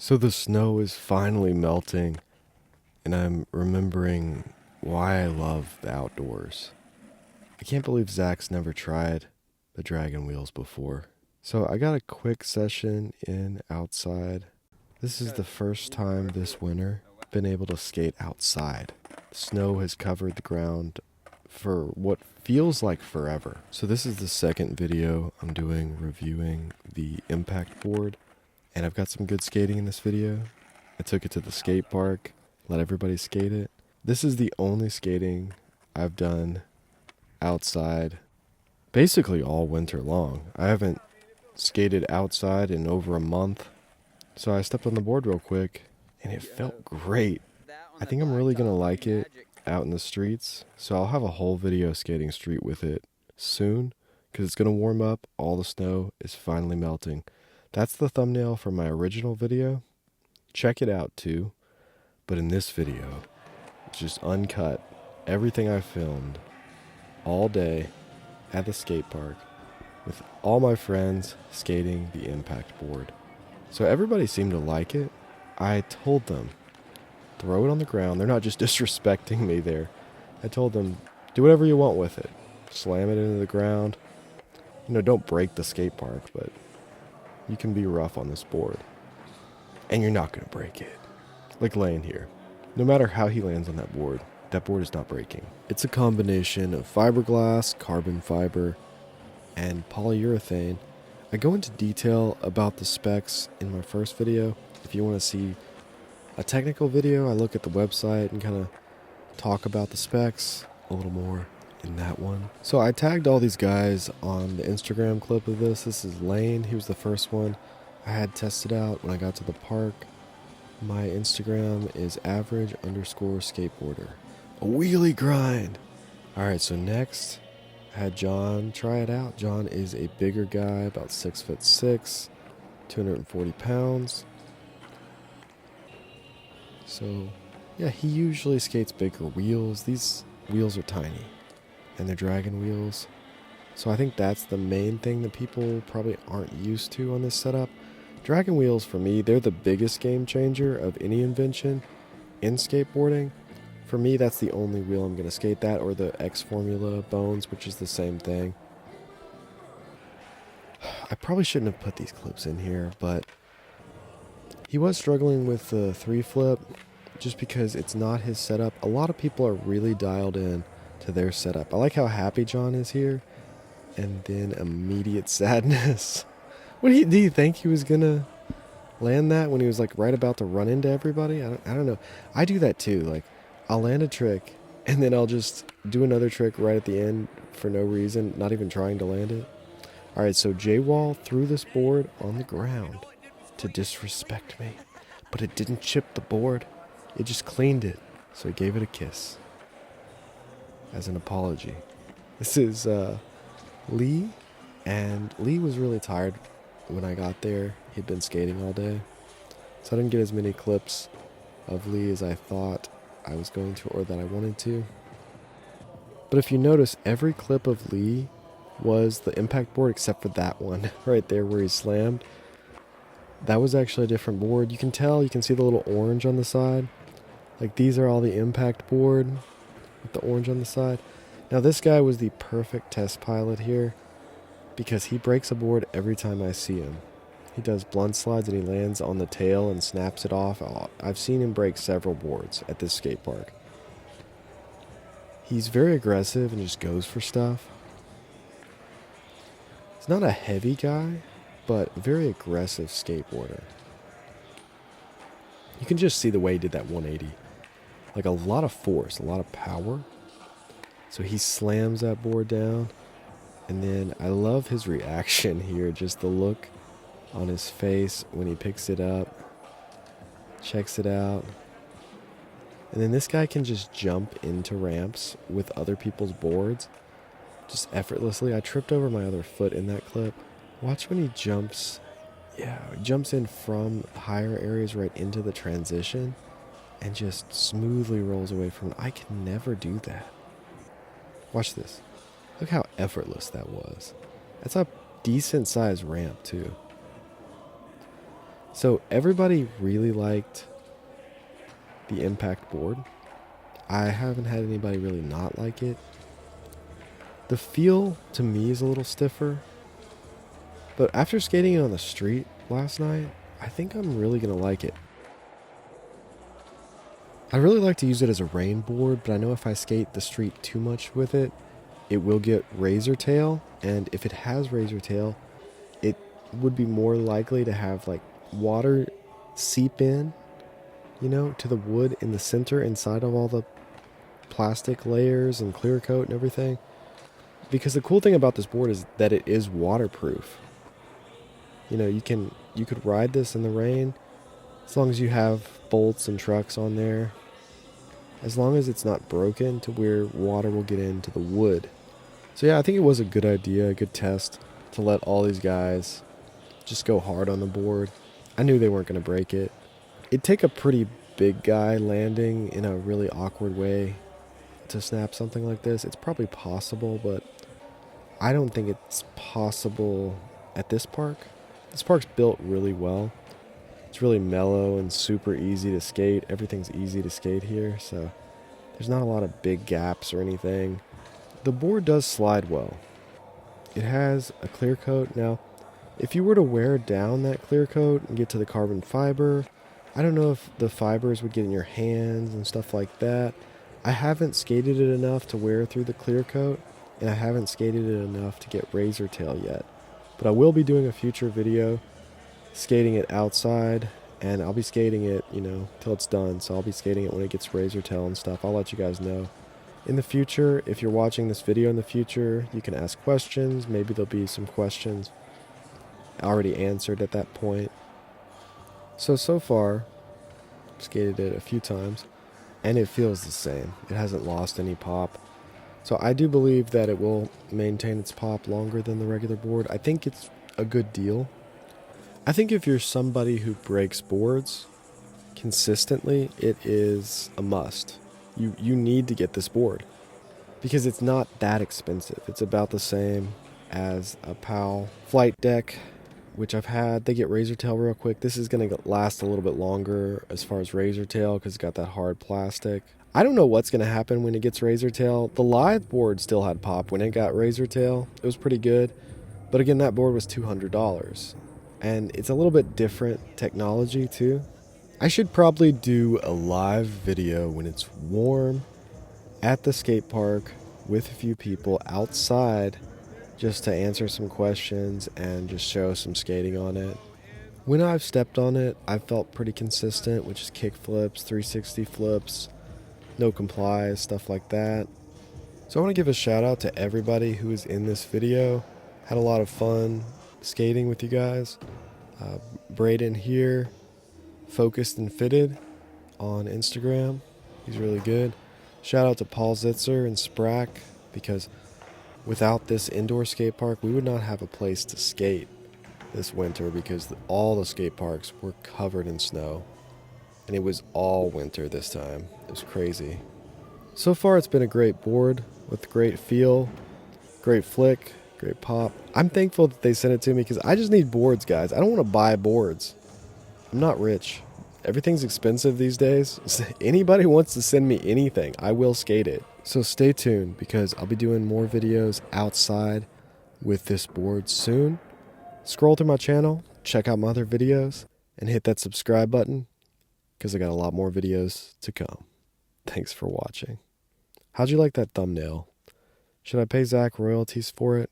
So the snow is finally melting, and I'm remembering why I love the outdoors. I can't believe Zach's never tried the dragon wheels before. So I got a quick session in outside. This is the first time this winter I've been able to skate outside. The snow has covered the ground for what feels like forever. So this is the second video I'm doing reviewing the impact board. And I've got some good skating in this video. I took it to the skate park, let everybody skate it. This is the only skating I've done outside basically all winter long. I haven't skated outside in over a month. So I stepped on the board real quick and it felt great. I think I'm really gonna like it out in the streets. So I'll have a whole video skating street with it soon because it's gonna warm up. All the snow is finally melting. That's the thumbnail for my original video. Check it out too. But in this video, it's just uncut. Everything I filmed all day at the skate park with all my friends skating the impact board. So everybody seemed to like it. I told them, throw it on the ground. They're not just disrespecting me there. I told them, do whatever you want with it. Slam it into the ground. Don't break the skate park, but you can be rough on this board. And you're not going to break it. Like Lane here. No matter how he lands on that board is not breaking. It's a combination of fiberglass, carbon fiber, and polyurethane. I go into detail about the specs in my first video. If you want to see a technical video, I look at the website and kind of talk about the specs a little more in that one. So I tagged all these guys on the Instagram clip of this. This is Lane. He was the first one I had tested out when I got to the park. My Instagram is average_skateboarder. A wheelie grind. Alright, so next I had John try it out. John is a bigger guy, about 6'6", 240 pounds. So yeah, he usually skates bigger wheels. These wheels are tiny. And they're dragon wheels. So I think that's the main thing that people probably aren't used to on this setup. Dragon wheels, for me, they're the biggest game changer of any invention in skateboarding. For me, that's the only wheel I'm going to skate, that or the X Formula Bones, which is the same thing. I probably shouldn't have put these clips in here, but he was struggling with the 3-flip just because it's not his setup. A lot of people are really dialed in to their setup. I like how happy John is here, and then immediate sadness. Do you think he was gonna land that when he was like right about to run into everybody? I don't know. I do that too. Like, I'll land a trick and then I'll just do another trick right at the end for no reason, not even trying to land it. All right, so J-Wall threw this board on the ground to disrespect me, but it didn't chip the board. It just cleaned it. So he gave it a kiss as an apology. This is Lee, and Lee was really tired when I got there. He'd been skating all day, so I didn't get as many clips of Lee as I thought I was going to, or that I wanted to. But if you notice, every clip of Lee was the impact board except for that one right there where he slammed. That was actually a different board. You can tell, you can see the little orange on the side. Like, these are all the impact board with the orange on the side. Now this guy was the perfect test pilot here because he breaks a board every time I see him. He does blunt slides and he lands on the tail and snaps it off. I've seen him break several boards at this skate park. He's very aggressive and just goes for stuff. He's not a heavy guy, but very aggressive skateboarder. You can just see the way he did that 180. Like, a lot of force, a lot of power. So he slams that board down. And then I love his reaction here. Just the look on his face when he picks it up. Checks it out. And then this guy can just jump into ramps with other people's boards. Just effortlessly. I tripped over my other foot in that clip. Watch when he jumps. Yeah, he jumps in from higher areas right into the transition. And just smoothly rolls away from it. I can never do that. Watch this. Look how effortless that was. That's a decent sized ramp too. So everybody really liked the impact board. I haven't had anybody really not like it. The feel to me is a little stiffer, but after skating it on the street last night, I think I'm really going to like it. I'd really like to use it as a rain board, but I know if I skate the street too much with it, it will get razor tail, and if it has razor tail, it would be more likely to have like water seep in, to the wood in the center inside of all the plastic layers and clear coat and everything. Because the cool thing about this board is that it is waterproof. You could ride this in the rain as long as you have bolts and trucks on there. As long as it's not broken to where water will get into the wood. So yeah, I think it was a good idea, a good test to let all these guys just go hard on the board. I knew they weren't going to break it. It'd take a pretty big guy landing in a really awkward way to snap something like this. It's probably possible, but I don't think it's possible at this park. This park's built really well. It's really mellow and super easy to skate. Everything's easy to skate here, so there's not a lot of big gaps or anything. The board does slide well. It has a clear coat. Now, if you were to wear down that clear coat and get to the carbon fiber, I don't know if the fibers would get in your hands and stuff like that. I haven't skated it enough to wear through the clear coat, and I haven't skated it enough to get razor tail yet. But I will be doing a future video skating it outside, and I'll be skating it, till it's done. So I'll be skating it when it gets razor tail and stuff. I'll let you guys know. In the future, if you're watching this video in the future, you can ask questions. Maybe there'll be some questions already answered at that point. So far, I've skated it a few times, and it feels the same. It hasn't lost any pop. So I do believe that it will maintain its pop longer than the regular board. I think it's a good deal. I think if you're somebody who breaks boards consistently, it is a must. You need to get this board because it's not that expensive. It's about the same as a PAL flight deck, which I've had. They get razor tail real quick. This is going to last a little bit longer as far as razor tail because it's got that hard plastic. I don't know what's going to happen when it gets razor tail. The Lithe board still had pop when it got razor tail. It was pretty good. But again, that board was $200. And it's a little bit different technology too. I should probably do a live video when it's warm at the skate park with a few people outside just to answer some questions and just show some skating on it. When I've stepped on it, I've felt pretty consistent, which is kick flips, 360 flips, no complies, stuff like that. So I want to give a shout out to everybody who is in this video. Had a lot of fun skating with you guys. Braden here, Focused and Fitted on Instagram. He's really good. Shout out to Paul Zitzer and Sprack, because without this indoor skate park, we would not have a place to skate this winter because all the skate parks were covered in snow. And it was all winter this time. It was crazy. So far, it's been a great board with great feel, great flick, great pop. I'm thankful that they sent it to me because I just need boards, guys. I don't want to buy boards. I'm not rich. Everything's expensive these days. Anybody wants to send me anything, I will skate it. So stay tuned because I'll be doing more videos outside with this board soon. Scroll through my channel, check out my other videos, and hit that subscribe button because I got a lot more videos to come. Thanks for watching. How'd you like that thumbnail? Should I pay Zach royalties for it?